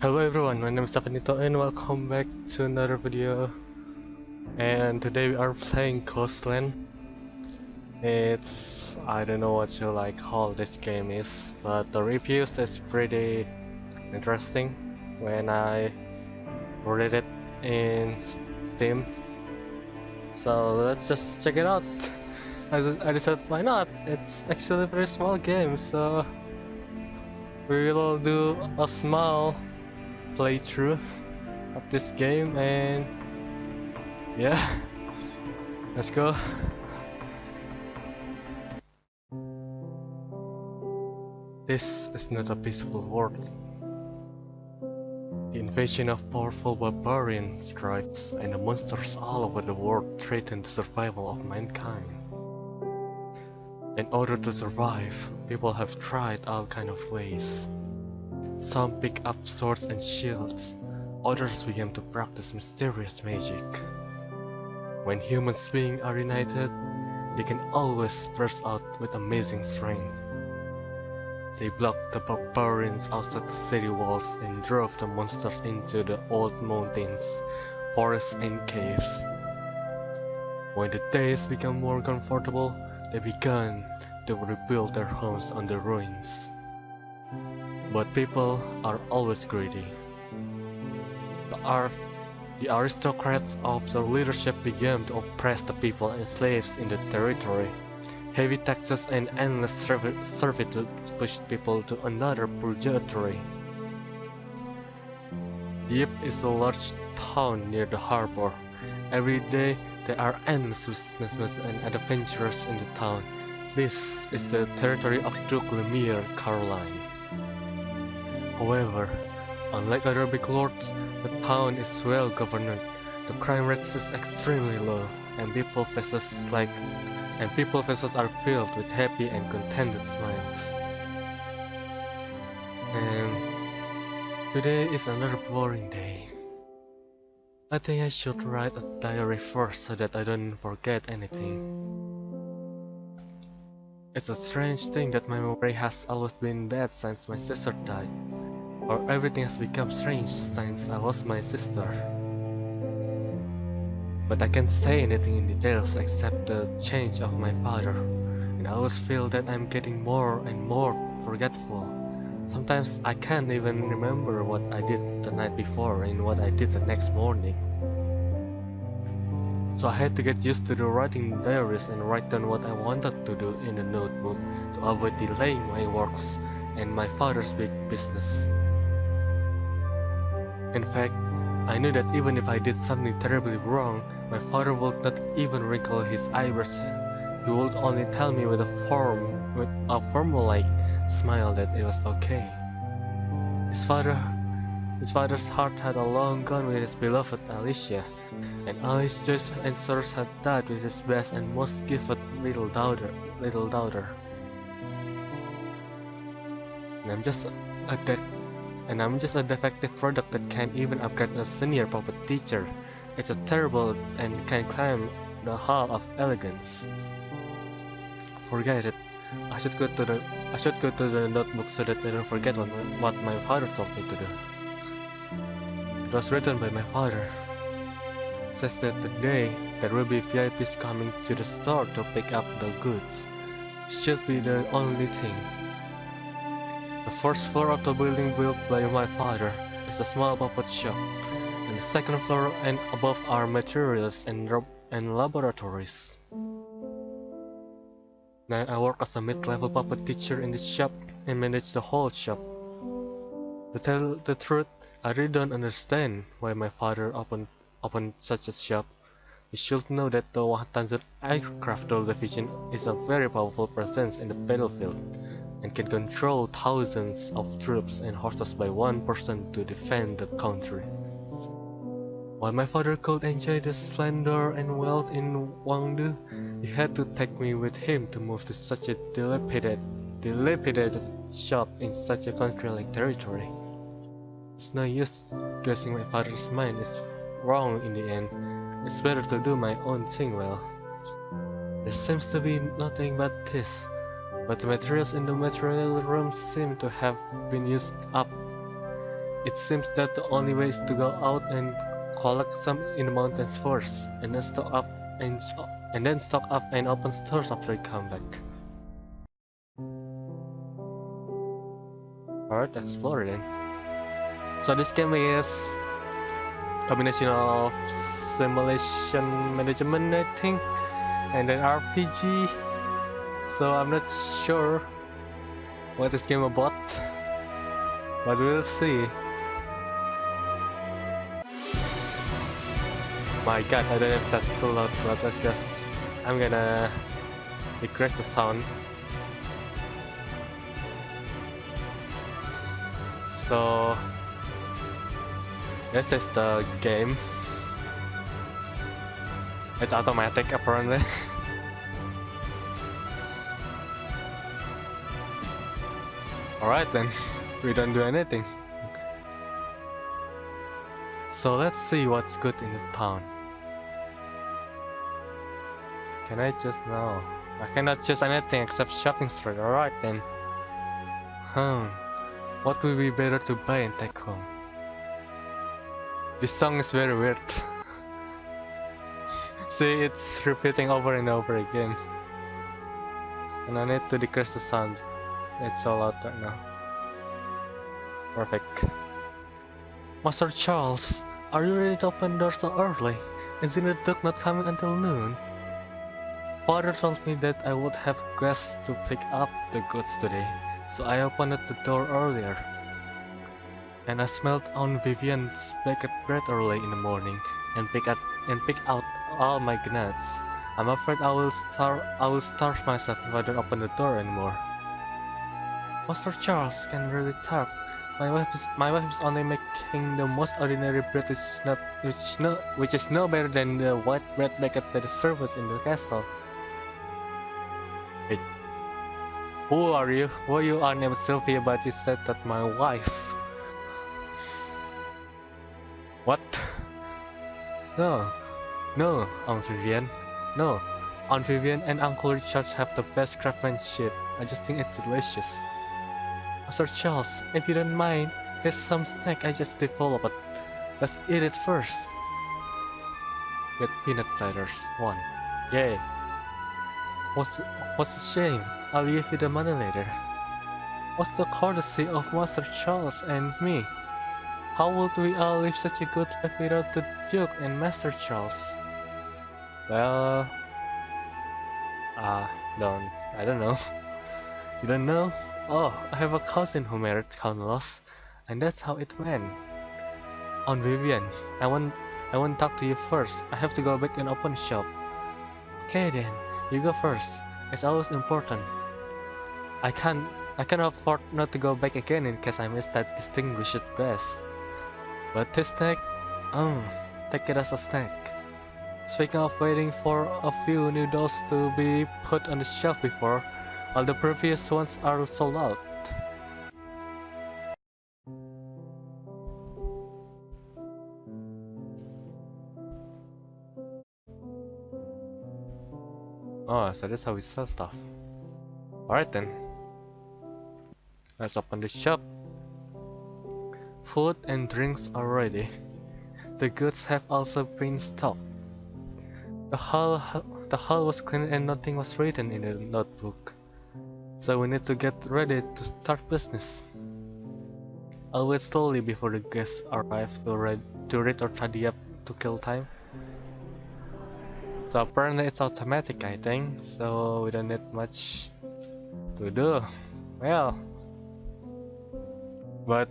Hello everyone, my name is Shafwan and welcome back to another video. And today we are playing Ghostland. I don't know what you call this game is, but the reviews is pretty interesting when I read it in Steam. So let's just check it out. I decided why not? It's actually a very small game, so we will do a small playthrough of this game, and yeah, let's go. This is not a peaceful world. The invasion of powerful barbarians strikes, and the monsters all over the world threaten the survival of mankind. In order to survive, people have tried all kinds of ways. Some pick up swords and shields, others began to practice mysterious magic. When human beings are united, they can always burst out with amazing strength. They blocked the barbarians outside the city walls and drove the monsters into the old mountains, forests and caves. When the days became more comfortable, they began to rebuild their homes on the ruins. But people are always greedy. The aristocrats of the leadership began to oppress the people and slaves in the territory. Heavy taxes and endless servitude pushed people to another purgatory. Yip is a large town near the harbor. Every day there are endless businessmen and adventurers in the town. This is the territory of Duke Lemire Caroline. However, unlike other big lords, the town is well governed. The crime rate is extremely low, and people's faces are filled with happy and contented smiles. And today is another boring day. I think I should write a diary first so that I don't forget anything. It's a strange thing that my memory has always been bad since my sister died. Or everything has become strange since I lost my sister. But I can't say anything in details except the change of my father, and I always feel that I'm getting more and more forgetful. Sometimes I can't even remember what I did the night before and what I did the next morning. So I had to get used to the writing diaries and write down what I wanted to do in the notebook to avoid delaying my works and my father's big business. In fact, I knew that even if I did something terribly wrong, my father would not even wrinkle his eyebrows. He would only tell me with a formal-like smile that it was okay. His father's heart had long gone with his beloved Alicia, and all his joys and sorrows had died with his best and most gifted little daughter. And I'm just a defective product that can't even upgrade a senior puppet teacher. It's a terrible and can climb the hall of elegance. Forget it. I should go to the notebook so that I don't forget what my father told me to do. It was written by my father. It says that today there will be VIPs coming to the store to pick up the goods. It should be the only thing. The first floor of the building built by my father is a small puppet shop, and the second floor and above are materials and laboratories. Now I work as a mid-level puppet teacher in this shop and manage the whole shop. To tell the truth, I really don't understand why my father opened such a shop. You should know that the 1,000 aircraft division is a very powerful presence in the battlefield, and can control thousands of troops and horses by one person to defend the country. While my father could enjoy the splendor and wealth in Wangdu, he had to take me with him to move to such a dilapidated shop in such a country-like territory. It's no use guessing my father's mind is wrong in the end. It's better to do my own thing well. There seems to be nothing but this. But the materials in the material room seem to have been used up. It seems that the only way is to go out and collect some in the mountains first, and then stock up and open stores after we come back. Alright, explore then. So this game is combination of simulation management, I think, and then RPG. So I'm not sure what this game about, but we'll see. My god, I don't know if that's too loud, but I'm gonna decrease the sound. So this is the game. It's automatic apparently. Alright then, we don't do anything. So let's see what's good in the town. Can I just no? I cannot choose anything except shopping street. Alright then. What would be better to buy and take home? This song is very weird. See, it's repeating over and over again. And I need to decrease the sound. It's so loud right now. Perfect. Master Charles, are you ready to open doors so early? Isn't the dog not coming until noon? Father told me that I would have guests to pick up the goods today, so I opened the door earlier. And I smelled Aunt Vivian's baked bread early in the morning, and picked out all my nuts. I'm afraid I will starve myself if I don't open the door anymore. Master Charles can really tell. My wife is only making the most ordinary bread, which is no better than the white bread baked by the servants in the castle. Wait, who are you? Well, you are named Sylvia, but you said that my wife. What? No, Aunt Vivian. No, Aunt Vivian and Uncle Richard have the best craftsmanship. I just think it's delicious. Master Charles, if you don't mind, here's some snack I just developed. Let's eat it first. Get peanut platters. 1. Yay. What's the shame? I'll give you the money later. What's the courtesy of Master Charles and me? How would we all live such a good life without the Duke and Master Charles? Well, I don't know. You don't know? Oh, I have a cousin who married Count Loss, and that's how it went. Aunt Vivian, I won't talk to you first. I have to go back and open shop. Okay then, you go first. It's always important. I can't afford not to go back again in case I miss that distinguished guest. But this snack, take it as a snack. Speaking of waiting for a few new dolls to be put on the shelf before all the previous ones are sold out. Oh, so that's how we sell stuff. Alright then. Let's open the shop. Food and drinks are ready. The goods have also been stocked. The hall was clean and nothing was written in the notebook. So we need to get ready to start business. I'll wait slowly before the guests arrive to read or tidy up to kill time. So apparently it's automatic, I think, so we don't need much to do. Well, but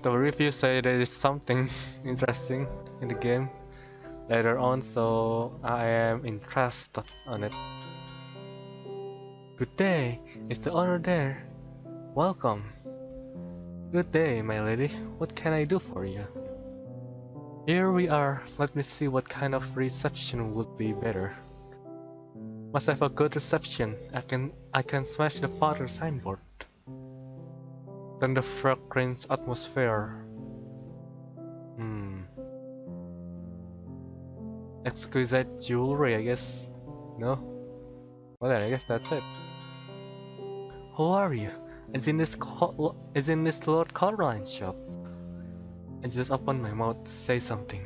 the reviews say there is something interesting in the game later on, so I am interested on it. Good day, is the owner there? Welcome. Good day, my lady. What can I do for you? Here we are. Let me see what kind of reception would be better. Must have a good reception. I can smash the father signboard. Then the fragrance atmosphere. Exquisite jewelry, I guess. No? Well then, I guess that's it. Who are you? Is in this Lord Caroline's shop? I just opened my mouth to say something,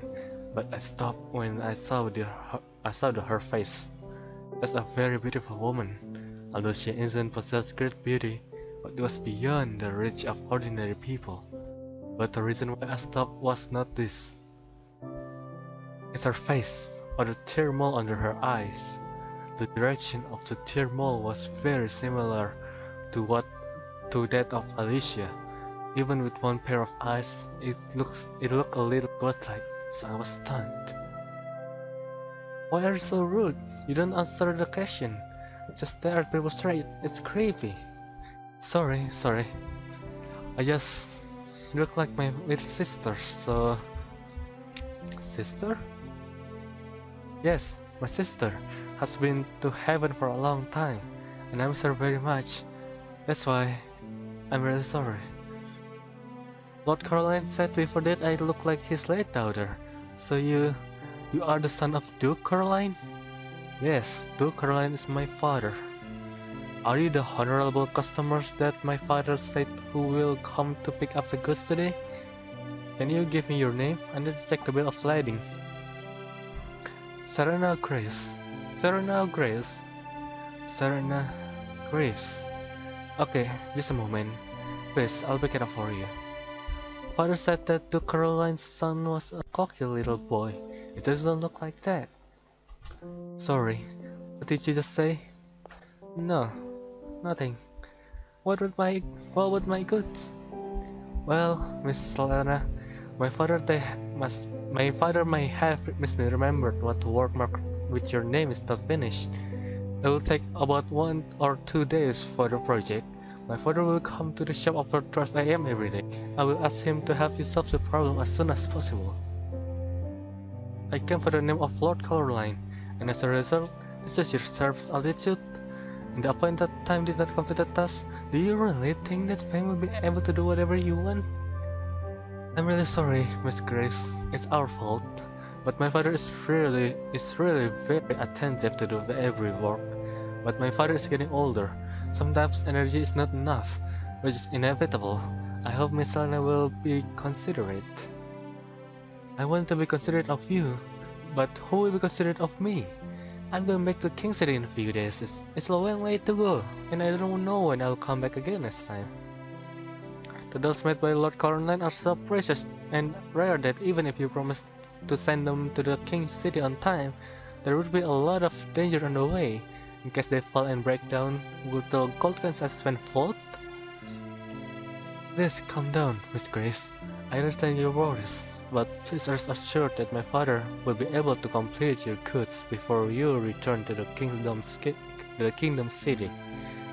but I stopped when I saw her face. That's a very beautiful woman, although she isn't possessed great beauty, but it was beyond the reach of ordinary people. But the reason why I stopped was not this. It's her face, or the tear mole under her eyes. The direction of the tear mole was very similar to that of Alicia. Even with one pair of eyes, it looked a little godlike, so I was stunned. Why are you so rude? You don't answer the question. Just stare at people straight. It's creepy. Sorry. I just look like my little sister, so... Sister? Yes, my sister has been to heaven for a long time, and I miss her very much. That's why I'm really sorry. Lord Caroline said before that I look like his late daughter. So you are the son of Duke Caroline? Yes, Duke Caroline is my father. Are you the honorable customers that my father said who will come to pick up the goods today? Can you give me your name? I need to check the bill of lading. Serena Grace. Okay, just a moment. Please, I'll pick it up for you. Father said that Duke Caroline's son was a cocky little boy. It doesn't look like that. Sorry, what did you just say? No, nothing. What would my goods? Well, Miss Selena, my father may have misremembered what the workmark with your name is not finished. It will take about 1 or 2 days for the project. My father will come to the shop after 12 AM every day. I will ask him to help you solve the problem as soon as possible. I came for the name of Lord Caroline, and as a result, this is your service altitude. In the appointed time did not complete the task. Do you really think that Fame will be able to do whatever you want? I'm really sorry, Miss Grace. It's our fault. But my father is really very attentive to do every work. But my father is getting older. Sometimes energy is not enough, which is inevitable. I hope Miss Selena will be considerate. I want to be considerate of you, but who will be considerate of me? I'm going back to King City in a few days. It's a long way to go, and I don't know when I'll come back again next time. The dolls made by Lord Caroline are so precious and rare that even if you promise to send them to the King City on time, there would be a lot of danger on the way. In case they fall and break down, would the gold princess Sven float? Please calm down, Miss Grace. I understand your worries, but please rest assured that my father will be able to complete your goods before you return to the Kingdom City.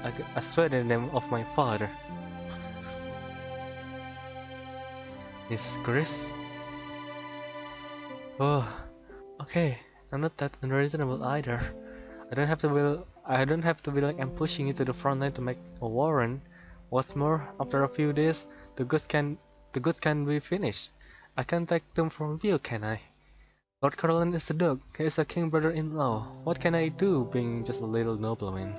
I swear in the name of my father. Miss Grace? Oh, okay. I'm not that unreasonable either. I don't have to be like I'm pushing you to the front line to make a warrant. What's more, after a few days, the goods can be finished. I can't take them from you, can I? Lord Caroline is the Duke. He is a king brother-in-law. What can I do, being just a little nobleman?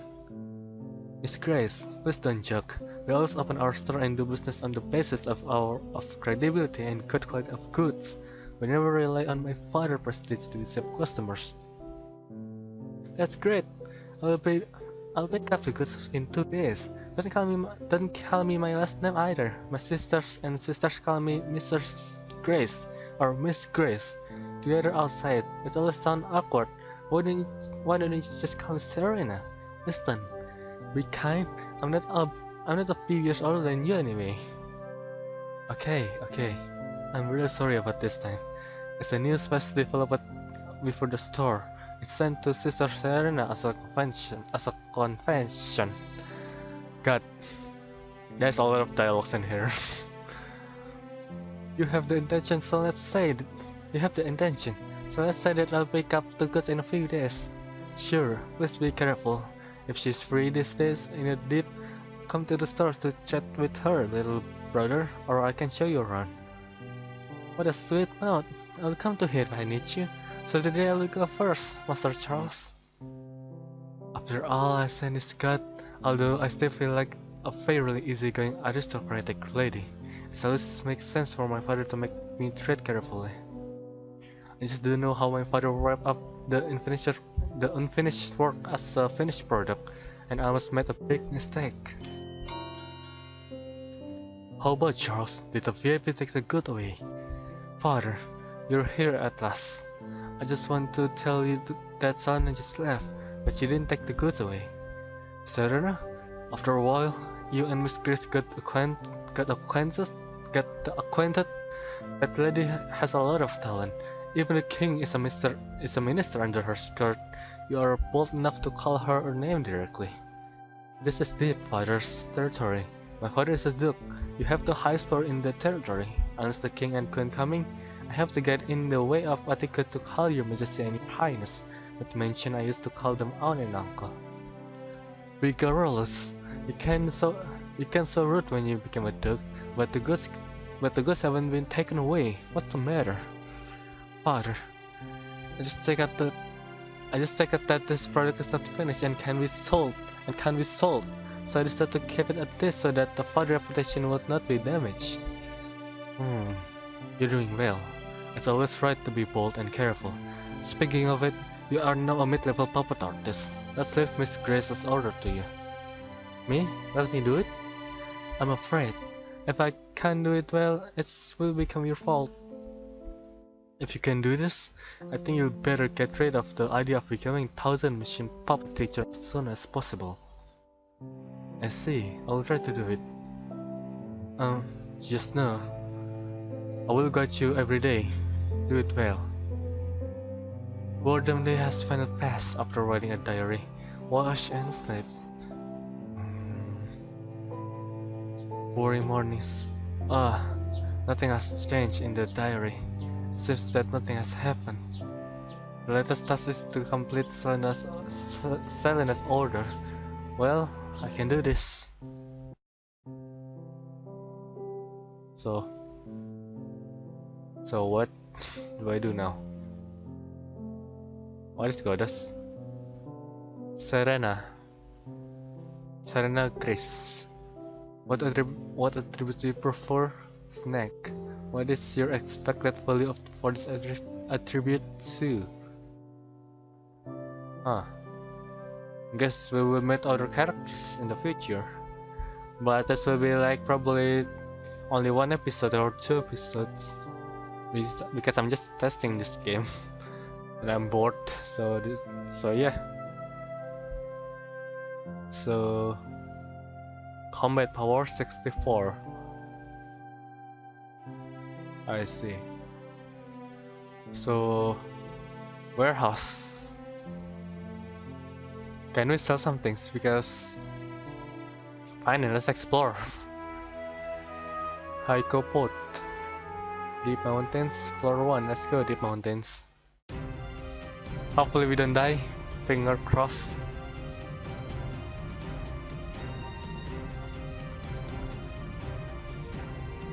Miss Grace, please don't joke. We always open our store and do business on the basis of credibility and good quality of goods. We never rely on my father's prestige to deceive customers. That's great. I'll pick up the goods in 2 days. Don't call me my last name either. My sisters call me Mrs. Grace or Miss Grace. Together outside, it always sounds awkward. Why don't you just call me Serena? Listen, be kind. I'm not a few years older than you anyway. Okay. I'm really sorry about this time. It's a new space developed before the store. It's sent to Sister Serena as a convention. God, there's a lot of dialogues in here. You have the intention, so let's say that I'll pick up the goods in a few days. Sure, please be careful. If she's free these days in a dip, come to the store to chat with her, little brother, or I can show you around. What a sweet mouth. I'll come to here if I need you. So today I will go first, Master Charles. After all I said is God, although I still feel like a fairly easygoing aristocratic lady. It always makes sense for my father to make me tread carefully. I just don't know how my father wrapped up the unfinished work as a finished product, and I almost made a big mistake. How about Charles? Did the VIP take the good away? Father, you're here at last. I just want to tell you that son just left, but you didn't take the goods away. Serena, after a while, you and Miss Grace got acquainted. That lady has a lot of talent. Even the king is a minister under her skirt. You are bold enough to call her name directly. This is deep father's territory. My father is a duke. You have the highest power in the territory. Unless the king and queen coming, I have to get in the way of etiquette to call your majesty and your highness. Not to mention I used to call them aunt and uncle. We girls, you can so rude when you become a duke, but the goods haven't been taken away. What's the matter? Father, I just take out that this product is not finished and can be sold. So I decided to keep it at this so that the father reputation would not be damaged. You're doing well. It's always right to be bold and careful. Speaking of it, you are now a mid-level puppet artist. Let's leave Miss Grace's order to you. Me? Let me do it? I'm afraid. If I can't do it well, it will become your fault. If you can do this, I think you'd better get rid of the idea of becoming 1000 machine puppet teacher as soon as possible. I see, I'll try to do it. Just know, I will guide you every day. Do it well. Boredom day has finally passed after writing a diary. Wash and sleep. Boring mornings. Nothing has changed in the diary. It seems that nothing has happened. The latest task is to complete Selena's order. Well, I can do this. So what do I do now? What is goddess? Serena Grace. What attributes do you prefer? Snack. What is your expected value for this attribute too? Guess we will meet other characters in the future, but this will be like probably only 1 episode or 2 episodes, because I'm just testing this game and I'm bored. So yeah. So combat power 64. I see. So warehouse. Can we sell some things? Because fine, let's explore. Hiko Port. Deep Mountains, floor 1. Let's go Deep Mountains. Hopefully we don't die. Finger crossed.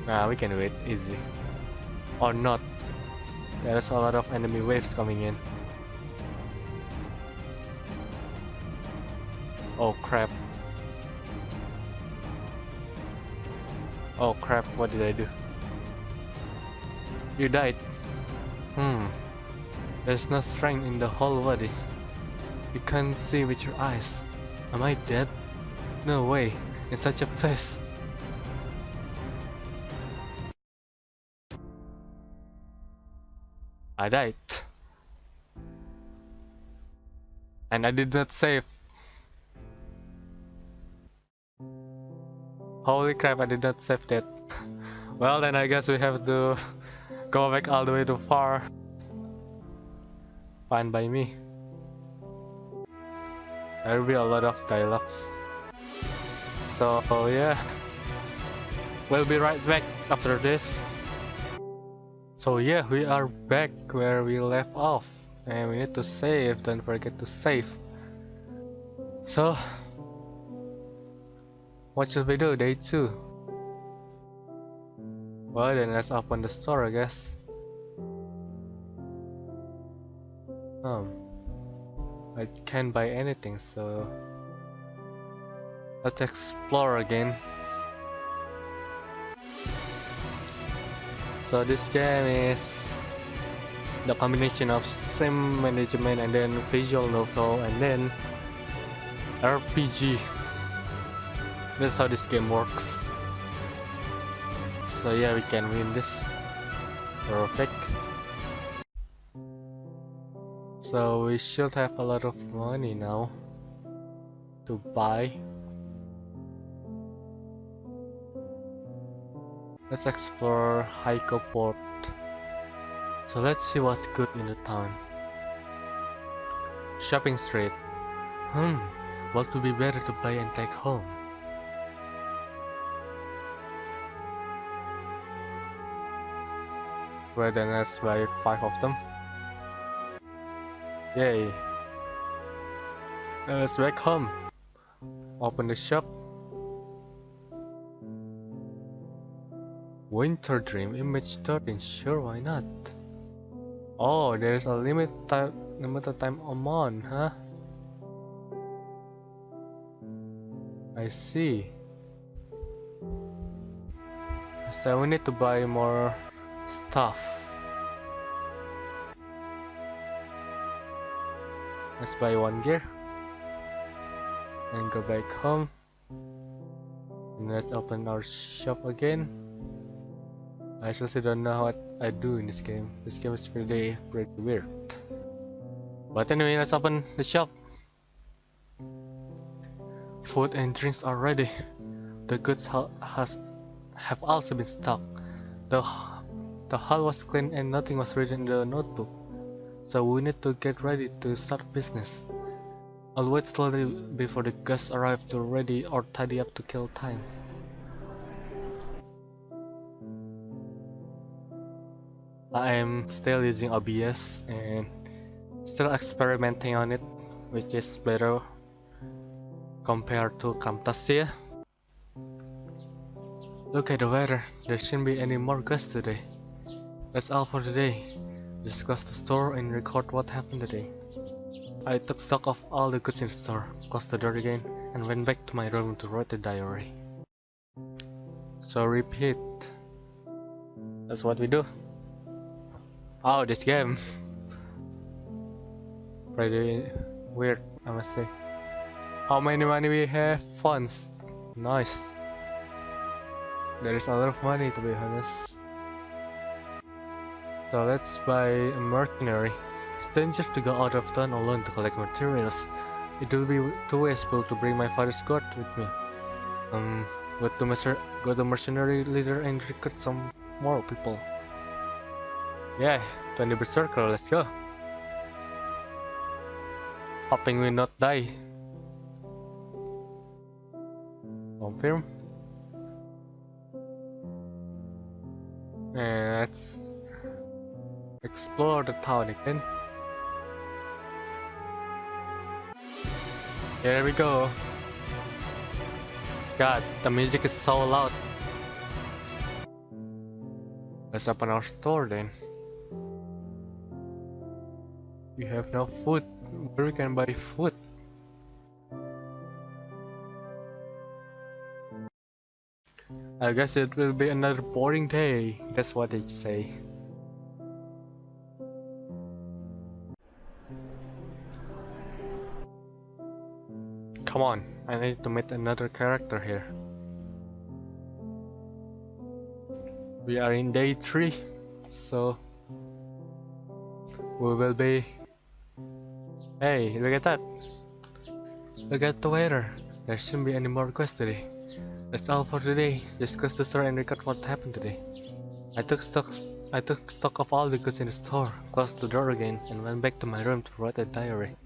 Nah, we can do it easy. Or not. There's a lot of enemy waves coming in. Oh crap. Oh crap, what did I do? You died. There's no strength in the whole body. You can't see with your eyes. Am I dead? No way, in such a place. I died. And I did not save. Holy crap, I did not save that. Well, then I guess we have to go back all the way to far. Fine by me. There will be a lot of dialogues. So yeah, we'll be right back after this. So yeah, we are back where we left off, and we need to save. Don't forget to save. So what should we do? Day 2. Well, then let's open the store, I guess. I can't buy anything, so let's explore again. So this game is the combination of sim management and then visual novel and then RPG. That's how this game works. So yeah, we can win this. Perfect. So we should have a lot of money now to buy. Let's explore Haiko Port. So let's see what's good in the town. Shopping street. What would be better to buy and take home? Well then let's buy 5 of them. Yay. Let's back home. Open the shop. Winter Dream image 13, sure, why not? Oh, there's a limited time amount, huh? I see. So we need to buy more stuff. Let's buy 1 gear and go back home. And let's open our shop again. I seriously don't know what I do in this game. This game is pretty weird. But anyway, let's open the shop. Food and drinks are ready. The goods have also been stocked. The hall was clean and nothing was written in the notebook. So we need to get ready to start business. I'll wait slowly before the guests arrive to ready or tidy up to kill time. I am still using OBS and still experimenting on it, which is better compared to Camtasia. Look at the weather, there shouldn't be any more guests today. That's all for today. Just close the store and record what happened today. I took stock of all the goods in the store, closed the door again, and went back to my room to write the diary. So repeat. That's what we do. Oh, this game. Pretty weird, I must say. How many money we have? Funds. Nice. There is a lot of money, to be honest. So let's buy a mercenary. It's dangerous to go out of town alone to collect materials. It will be too wasteful to bring my father's guard with me. Go to mercenary leader and recruit some more people. Yeah, 20 berserker, let's go. Hoping we not die. Confirm. And let's explore the town again. Here we go. God, the music is so loud. Let's open our store then. We have no food. Where we can buy food? I guess it will be another boring day. That's what they say. Come on, I need to meet another character here. We are in day 3, so we will be... Hey, look at that! Look at the weather. There shouldn't be any more quests today. That's all for today. Just go to the store and record what happened today. I took stock of all the goods in the store, closed the door again, and went back to my room to write a diary.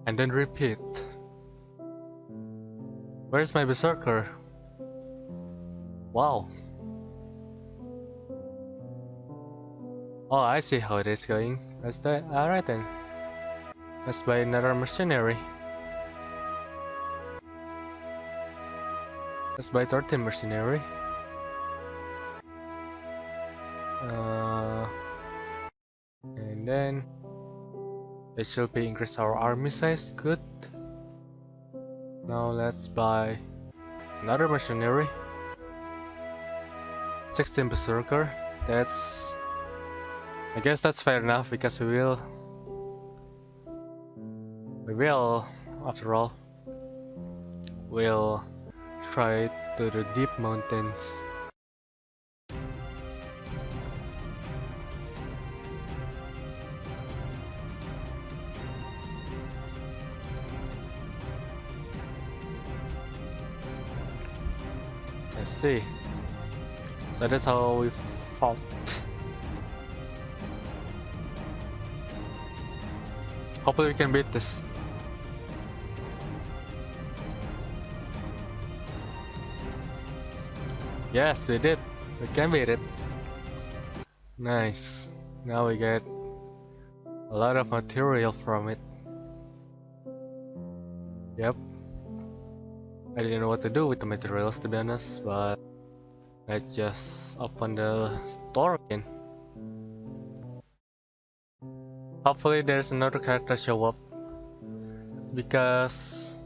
And then repeat. Where's my berserker? Wow. Oh, I see how it is going. Let's do it. Alright then. Let's buy another mercenary. Let's buy 13 mercenary. And then it should be increase our army size. Good. Now let's buy another mercenary. 16 berserker. That's... I guess that's fair enough because after all, we'll try to the deep mountains. I see. So that's how we fought. Hopefully we can beat this. Yes, we did. We can beat it. Nice. Now we get a lot of material from it. Yep. I didn't know what to do with the materials to be honest, but let's just open the store again. Hopefully there's another character show up, because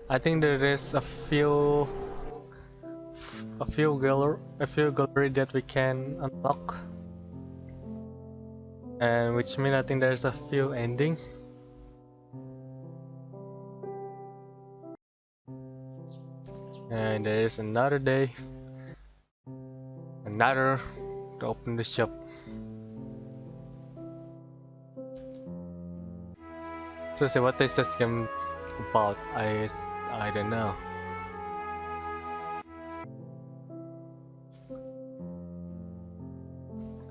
I think there is a few gallery that we can unlock, and which means I think there's a few ending. And there is another day, another to open the shop. So say what is this game about? I don't know.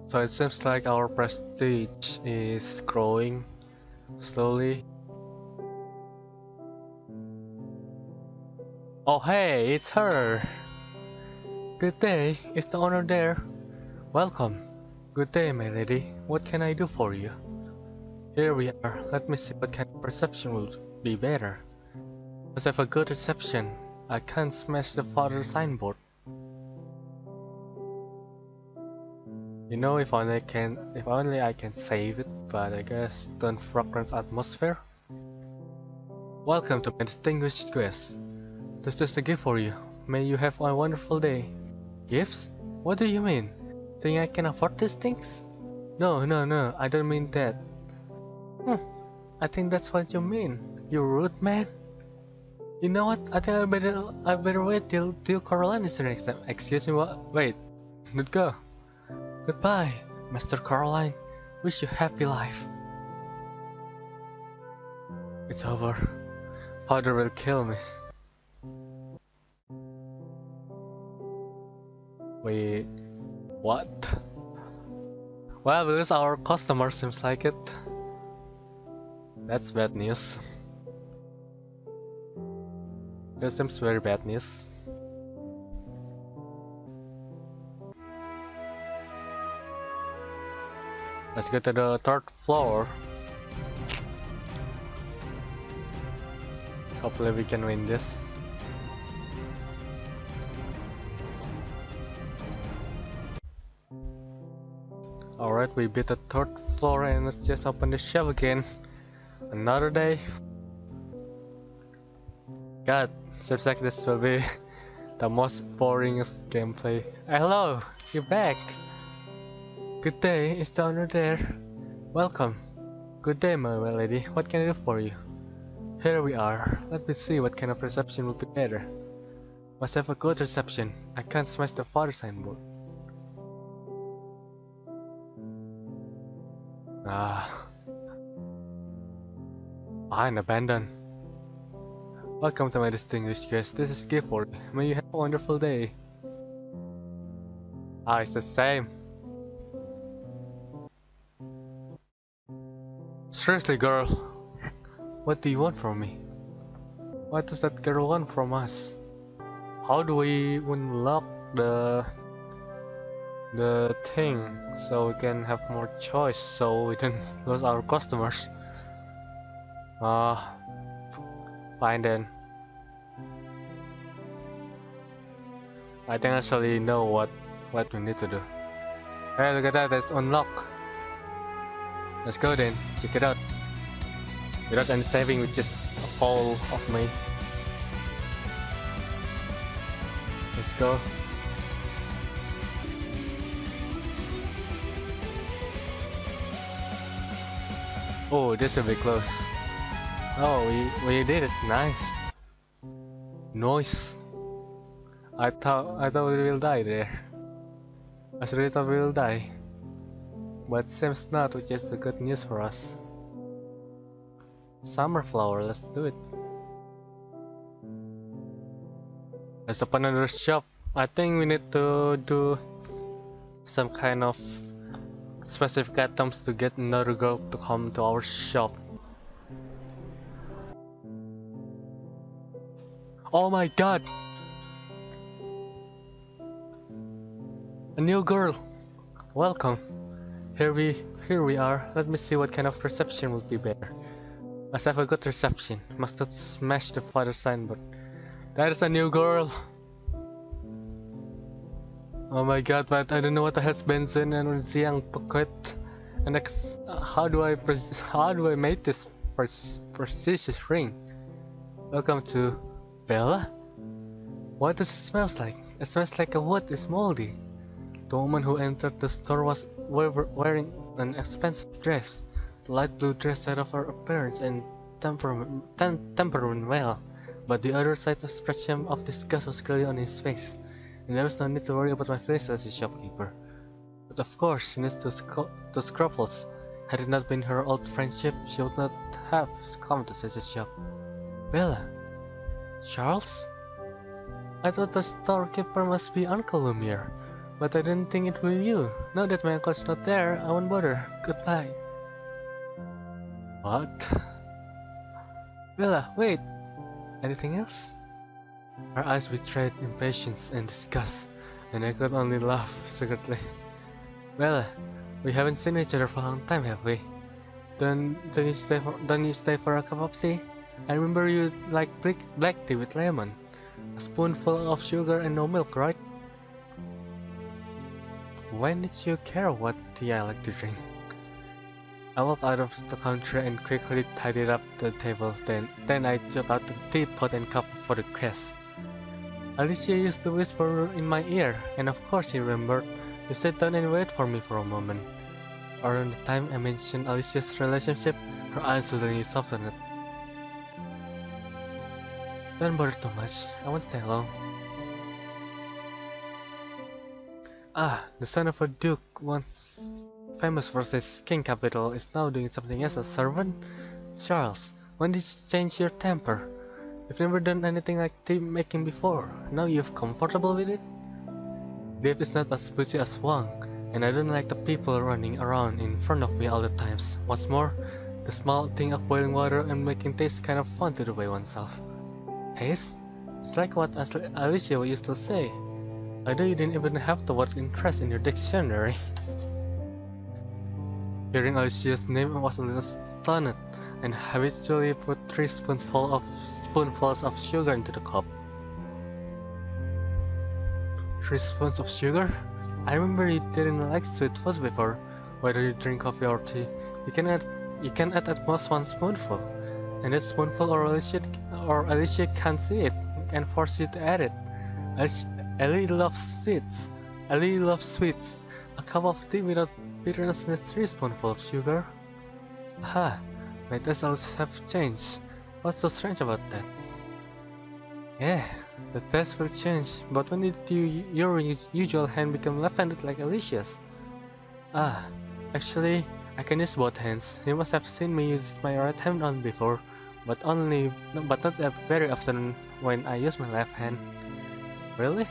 So it seems like our prestige is growing slowly. Oh hey, it's her! Good day, is the owner there? Welcome. Good day, my lady. What can I do for you? Here we are. Let me see what kind of reception will be better. Must have a good reception. I can't smash the father signboard. You know, if only I can save it, but I guess don't fragrance atmosphere. Welcome to my distinguished guest. This is a gift for you. May you have a wonderful day. Gifts? What do you mean? Think I can afford these things? No, I don't mean that. I think that's what you mean. You rude man. You know what? I think I better wait till Caroline is here next time. Excuse me, what? Wait. Let's go. Goodbye, Master Caroline. Wish you happy life. It's over. Father will kill me. Wait, what? Well, we lose our customer, seems like it. That's bad news. That seems very bad news. Let's go to the third floor. Hopefully we can win this. Alright, we beat the third floor and let's just open the shop again. Another day. God, seems like this will be the most boringest gameplay. Hello, you're back. Good day, is the owner there? Welcome. Good day, my lady. What can I do for you? Here we are. Let me see what kind of reception would be better. Must have a good reception. I can't smash the father signboard. Fine, abandoned. Welcome to my distinguished guest. This is gift for you. May you have a wonderful day. It's the same. Seriously, girl. What do you want from me? What does that girl want from us? How do we unlock the thing so we can have more choice so we don't lose our customers? Fine then. I think I actually know what we need to do. Hey, look at that, it's unlocked. Let's go then, check it out. Without any saving, which is a fall of me. Let's go. Oh, this will be close. Oh, we did it. Nice. Noise. I thought we will die there. I really thought we will die. But seems not, which is the good news for us. Summer flower, let's do it. Let's open another shop. I think we need to do some kind of specific items to get another girl to come to our shop. Oh my god! A new girl! Welcome! Here we are. Let me see what kind of reception will be there. Must have a good reception. Must not smash the father signboard. There's a new girl! Oh my god, but I don't know what the hell's benzene and Ziang pocket. And how do I make this precious ring? Welcome to Bella? What does it smell like? It smells like a wood is moldy. The woman who entered the store was wearing an expensive dress. The light blue dress set off her appearance and temperament well, but the other side expression of disgust was clearly on his face, and there was no need to worry about my feelings as a shopkeeper. But of course, she needs to scruples. Had it not been her old friendship, she would not have come to such a shop. Bella? Charles? I thought the storekeeper must be Uncle Lumiere, but I didn't think it was you. Now that my uncle's not there, I won't bother. Goodbye. What? Bella, wait! Anything else? Her eyes betrayed impatience and disgust, and I could only laugh secretly. Bella, we haven't seen each other for a long time, have we? Don't you stay for a cup of tea? I remember you like black tea with lemon. A spoonful of sugar and no milk, right? When did you care what tea I like to drink? I walked out of the counter and quickly tidied up the table. Then I took out the teapot and cup for the guests. Alicia used to whisper in my ear, and of course he remembered. You sat down and waited for me for a moment. Around the time I mentioned Alicia's relationship, her eyes suddenly softened. Don't bother too much, I won't stay long. Ah, the son of a duke, once famous for his king capital, is now doing something as a servant? Charles, when did you change your temper? You've never done anything like tea making before. Now you're comfortable with it? Dave is not as busy as Wang, and I don't like the people running around in front of me all the times. What's more, the small thing of boiling water and making taste kind of fun to do by oneself. Taste? It's like what Alicia used to say. I know you didn't even have the word interest in your dictionary. Hearing Alicia's name, I was a little stunned, and habitually put 3 spoonfuls of sugar into the cup. 3 spoons of sugar? I remember you didn't like sweet foods before. Whether you drink coffee or tea, you can add at most 1 spoonful, and that spoonful or Alicia can't see it and force you to add it. Ellie loves sweets. Ellie loves sweets. A cup of tea without bitterness needs 3 spoonfuls of sugar. Aha, my tastes also have changed. What's so strange about that? Yeah, the taste will change, but when did your usual hand become left-handed like Alicia's? Ah, actually, I can use both hands. You must have seen me use my right hand on before, but not very often when I use my left hand. Really?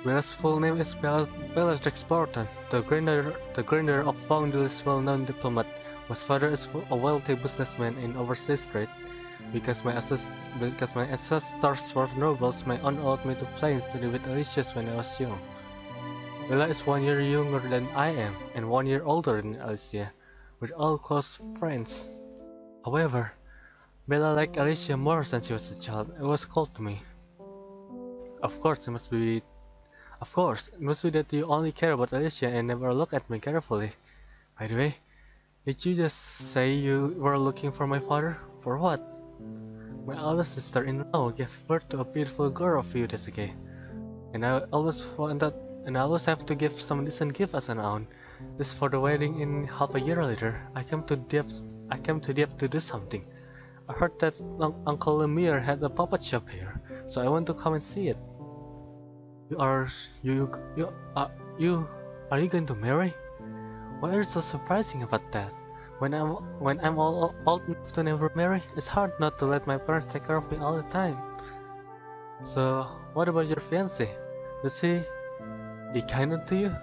Bella's full name is Bella Drexbarton, the granddaughter of Fong Du's well-known diplomat, whose father is a wealthy businessman in overseas trade. Because my ancestors were nobles, my aunt allowed me to play and study with Alicia when I was young. Bella is 1 year younger than I am, and 1 year older than Alicia. We're all close friends. However, Bella liked Alicia more since she was a child and was cold to me. Of course, it must be that you only care about Alicia and never look at me carefully. By the way, did you just say you were looking for my father? For what? My eldest sister-in-law gave birth to a beautiful girl a few days ago, and I always have to give some decent gift as an aunt. Just for the wedding in half a year later, I came to I came to the app to do something. I heard that Uncle Lemire had a puppet shop here, so I want to come and see it. You are you you are you going to marry? What is so surprising about that? When I'm old enough to never marry, it's hard not to let my parents take care of me all the time. So, what about your fiance? Does he be kinder to you?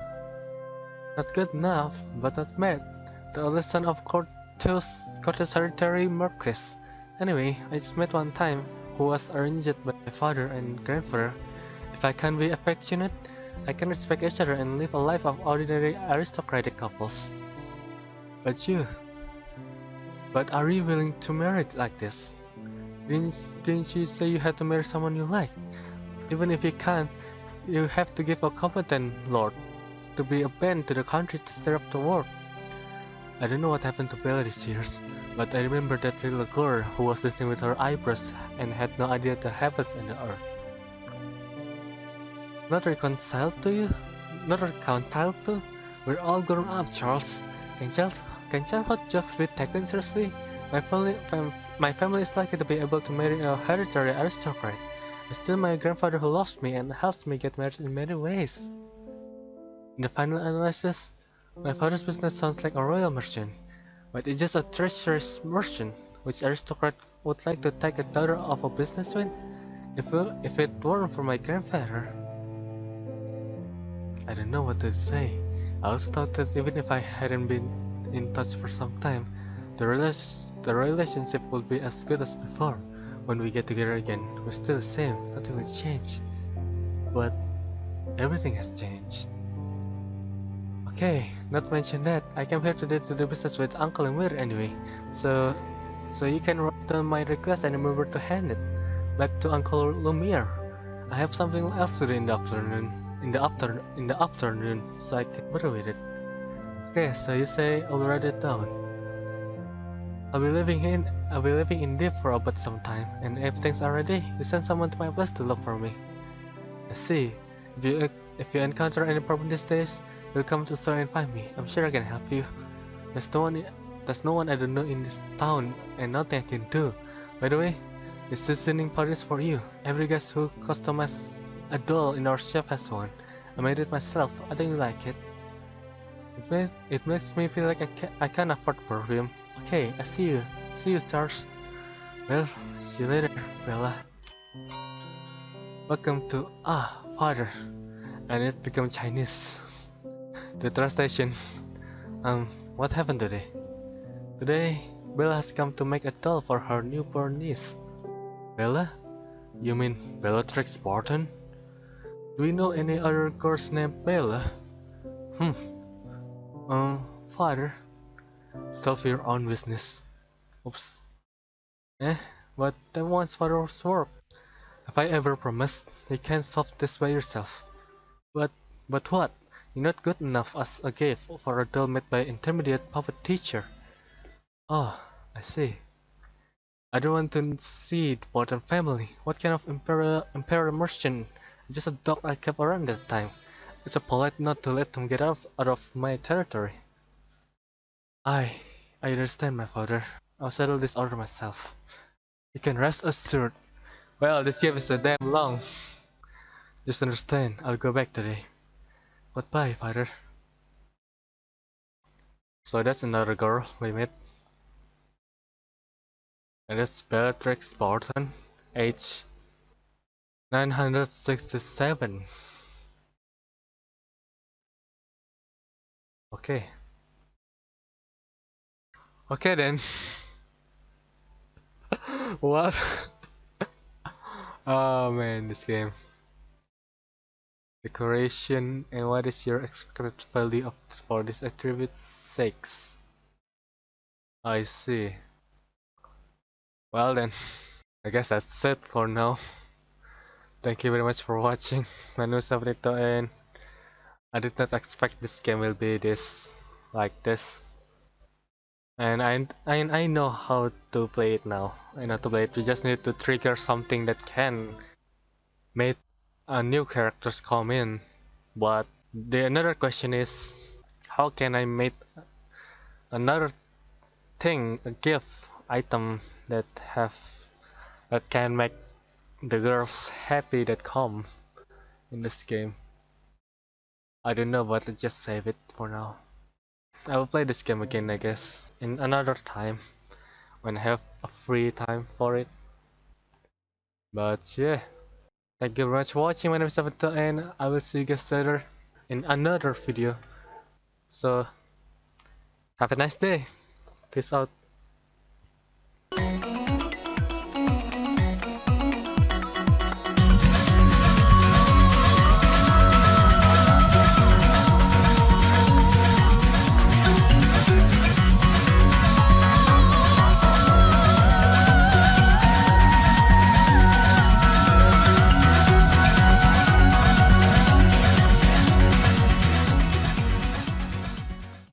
Not good enough, but not mad. The oldest son of Cortes Hereditary Marquis. Anyway, I just met one time, who was arranged by my father and grandfather. If I can be affectionate, I can respect each other and live a life of ordinary aristocratic couples. But you, but are you willing to marry like this? Didn't you say you had to marry someone you like? Even if you can't, you have to give a competent lord to be a band to the country to stir up the world. I don't know what happened to Bella these years, but I remember that little girl who was dancing with her eyebrows and had no idea the heavens and the earth. Not reconciled to you? Not reconciled to? We're all grown up, Charles. Can childhood jokes be taken seriously? My family is lucky to be able to marry a hereditary aristocrat. It's still my grandfather who loves me and helps me get married in many ways. In the final analysis, my father's business sounds like a royal merchant, but it's just a treacherous merchant. Which aristocrat would like to take a daughter of a businessman? If it weren't for my grandfather, I don't know what to say. I also thought that even if I hadn't been in touch for some time, the relationship would be as good as before. When we get together again, we're still the same, nothing will change. But everything has changed. Okay, not mention that, I came here today to do business with Uncle Emir anyway, so you can write down my request and remember to hand it back to Uncle Lumiere. I have something else to do in the afternoon, so I can bother with it. Okay, so you say I'll write it down. I'll be living in Deep for about some time, and if things are ready, you send someone to my place to look for me. I see. If you encounter any problem these days, you'll come to the store and find me. I'm sure I can help you. There's no one I don't know in this town, and nothing I can do. By the way, the seasoning powder is for you. Every guest who customizes a doll in our shop has one. I made it myself. I think you like it. It makes me feel like I can afford perfume. Okay, I see you. See you, Charles. Well, see you later, Bella. Welcome to father. I need to become Chinese. The translation. What happened today? Today, Bella has come to make a doll for her newborn niece. Bella? You mean Bellatrix Barton? Do we know any other girls named Bella? Father, solve your own business. Oops. But that one's father's work. Have I ever promised you can't solve this by yourself? But what? You're not good enough as a gift for a doll made by an intermediate puppet teacher. Oh, I see. I don't want to see the Barton family. What kind of imperial merchant? Just a dog I kept around that time. It's a polite not to let them get out of my territory. I understand, my father. I'll settle this order myself. You can rest assured. Well, this game is so damn long. Just understand, I'll go back today. Goodbye, father. So that's another girl we met. And that's Bellatrix Barton, age 967. Okay. Okay then. What? Oh man, this game. Decoration, and what is your expected value for this attribute? 6. I see. Well then, I guess that's it for now. Thank you very much for watching. My name is Sabrito, and I did not expect this game will be like this. And I know how to play it now. I know how to play it. We just need to trigger something that can make new characters come in. But the another question is, how can I make another thing, a gift item that have can make the girls happy that come in this game. I don't know, but let's just save it for now. I will play this game again, I guess, in another time when I have a free time for it. But yeah, thank you very much for watching. My name is Avatar, and I will see you guys later in another video. So have a nice day. Peace out.